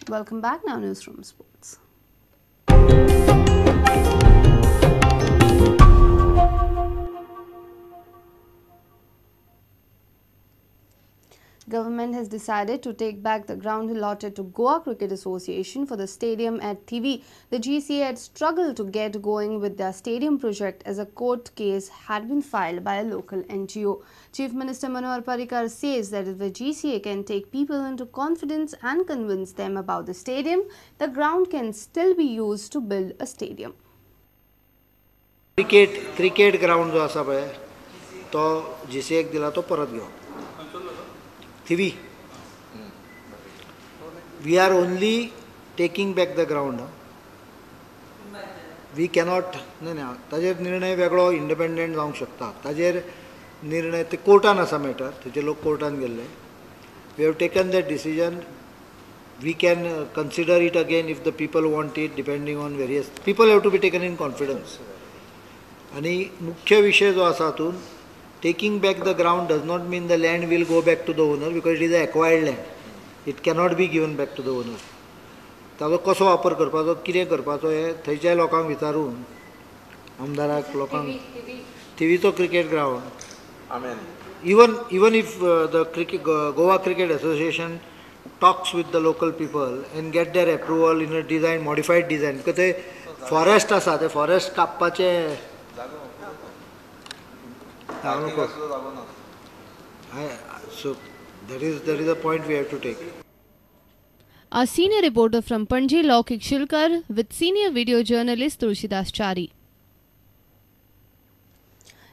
Welcome back. Now Newsroom Sports. Government has decided to take back the ground allotted to Goa Cricket Association for the stadium at TV. The GCA had struggled to get going with their stadium project as a court case had been filed by a local NGO. Chief Minister Manohar Parrikar says that if the GCA can take people into confidence and convince them about the stadium, the ground can still be used to build a stadium. Cricket ground जो आसा पळय तो GCA एक दिला तो परत घेवप. TV. We are only taking back the ground. We cannot. नाही ताजेर निर्णय वेगळो इंडिपेंडंट जावंक शकता. ताजेर निर्णय ते कोर्टान आसा मॅटर. थंयचे लोक कोर्टान गेल्ले. We have taken that decision. We can consider it again if the people want it, depending on various. People have to be taken in confidence. आणि मुख्य विषय जो आसा हातून taking back the ground does not mean the land will go back to the owner because it is acquired land. It cannot be given back to the owner. ताजो कसो वापर करपाचो कितें करपाचो हे थंयच्या लोकांक विचारून आमदाराक लोकांक थिवीचो cricket ground even if the Goa Cricket Association talks with the local people and get their approval in a design modified design because ते forest आसा ते forest कापपाचे so that is a point we have to take. Our senior reporter from Panje, Laukik Shilkar, with senior video journalist Tulsidas Chari.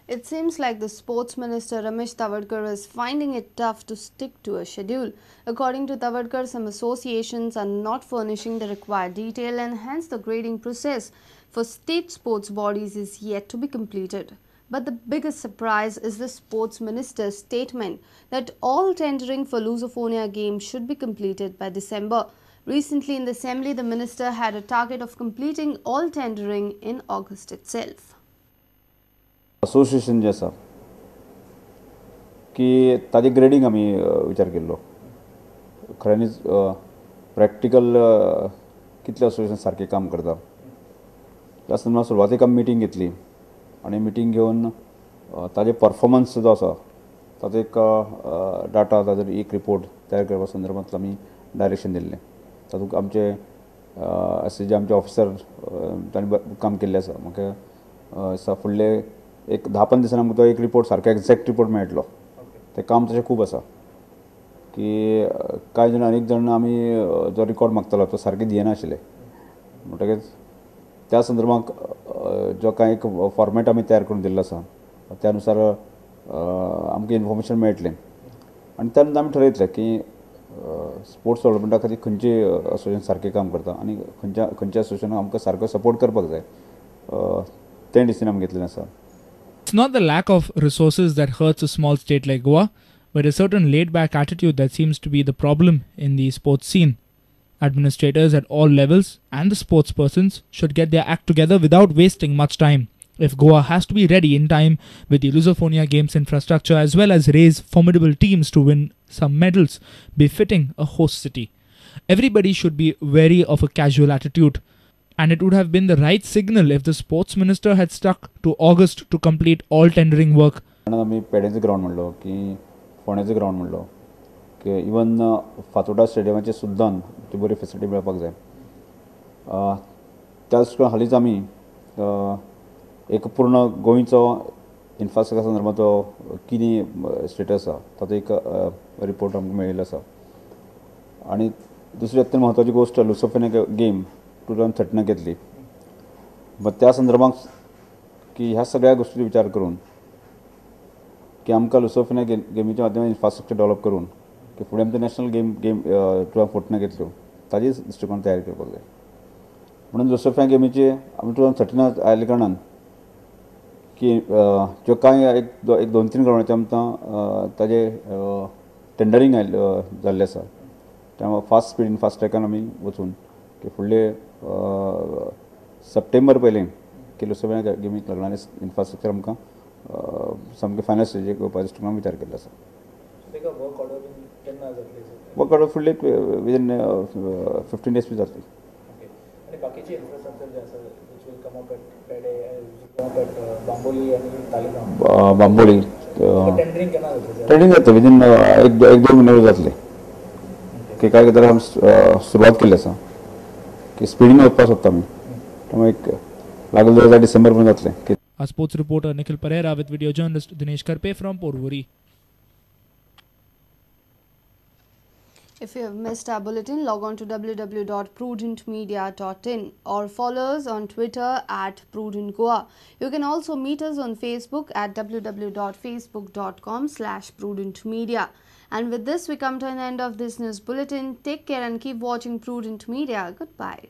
It seems like the Sports Minister Ramesh Tawadkar is finding it tough to stick to a schedule. According to Tawadkar, some associations are not furnishing the required detail and hence the grading process for state sports bodies is yet to be completed. But the biggest surprise is the Sports Minister's statement that all tendering for Lusofonia Games should be completed by December. Recently in the Assembly, the Minister had a target of completing all tendering in August itself. Association जे आसा की ताजे grading आमी विचार केल्लो खऱ्यांनीच practical कितले association सारकें काम करता त्या संदर्भात सुरवातीक आमी मिटींग घेतली आणि मिटींग घेवन ताजे परफॉर्मन्स जो आसा ताचो एक डाटा ताचो एक रिपोर्ट तयार करपा संदर्भांत आमी डायरेक्शन दिल्लें तातूंत आमचे जे आमचे ऑफिसर तांणी काम केल्लें आसा म्हाका दिसता फुडले एक 10-15 दिसांनी आमकां तो एक रिपोर्ट सारको एक्झॅक्ट रिपोर्ट मेळटलो तें काम तशें खूब आसा की कांय जाण अनेक जाण आमी जो रिकॉर्ड मागतालो तो सारके दिनाशिल्ले म्हणटकीच त्या संदर्भात जो कांय एक फॉर्मॅट आमी तयार करून दिल्लो आसा त्या अनुसार आमकां इन्फॉर्मेशन मेळटलें आनी त्या नंतर आमी ठरयतलें की स्पोर्ट्स डेव्हलपमेंटा खातीर खंयची असोसिएशन सारकें काम करता आनी खंयच्या असोसिएशनाक आमकां सारको सपोर्ट करपाक जाय तें डिसिजन आमी घेतलेलें आसा. It's not the lack of resources that hurts a small state like Goa, but a certain laid-back attitude that seems to be the problem in the sports scene. Administrators at all levels and the sports persons should get their act together without wasting much time. If Goa has to be ready in time with the Lusofonia Games infrastructure as well as raise formidable teams to win some medals befitting a host city, everybody should be wary of a casual attitude. And it would have been the right signal if the sports minister had stuck to August to complete all tendering work. आमी पेडेंचो ground म्हणलो की फोंडेचो ground म्हणलो की even Fatorda स्टेडियमाचेर सुद्दां ती बरी facility मेळपाक जाय. त्याच हालींच आमी एक पूर्ण गोंयचो इन्फ्रास्ट्रक्चर संदर्भांचो कितें स्टेटस आसा ताचो एक रिपोर्ट आमकां मेळिल्लो आसा. आनी दुसरी अत्यंत म्हत्वाची गोश्ट लुसोफोनिया गेम 2013 घेतली बट त्या संदर्भात की ह्या सगळ्या गोष्टी विचार करून की आमकां लुसोफोनिया गेमीच्या माध्यमांतल्यान इन्फ्रास्ट्रक्चर डेव्हलप करून की फुडें आमचे नॅशनल गेम 2014 घेतल्यो ताजी दृश्टिकोन तयार करपाक जाय म्हणून लुसोफोनिया गेमीचे आमी 2013 आयिल्ल्या कारणान की ज्यो कांय एक 2-3 ग्राउंडाचे आमकां ताजे टेंडरींग जाल्लें आसा त्या फास्ट स्पीड इन्फ्रास्ट्रक्चरान आमी वचून की फुडले सप्टेंबर पयलें की लुसोफोनिया गेमीक लागणारे इन्फ्रास्ट्रक्चर आमकां सामकें फायनल स्टेजीक घेवपाचो विचार केल्लो आसा. वर्क ऑर्डर केन्ना जातली वर्क ऑर्डर फुडली विदीन 15 days बी जातली. ओके आनी बाकीचे इन्फ्रास्ट्रक्चर जे आसा विच वील कम अप एट पेडे कम अप एट बांबोली आनी तालिगांव बांबोळी टेंडरिंग केन्ना जातलें ट्रेनिंग जाता विदीन एक 2 म्हयने जातले की काय तर आमी सुरवात केल्ली आसा की स्पिडीन वचपाक सोदता आमी त्यामुळे एक लागले जाल्यार डिसेंबर पर्यंत जातले. Our sports reporter Nikhil Pereira with video journalist Dinesh Karpe from Porvoori. If you have missed our bulletin, log on to www.prudentmedia.in or follow us on Twitter @PrudentGoa. You can also meet us on Facebook at www.facebook.com/prudentmedia. And with this, we come to an end of this news bulletin. Take care and keep watching Prudent Media. Goodbye.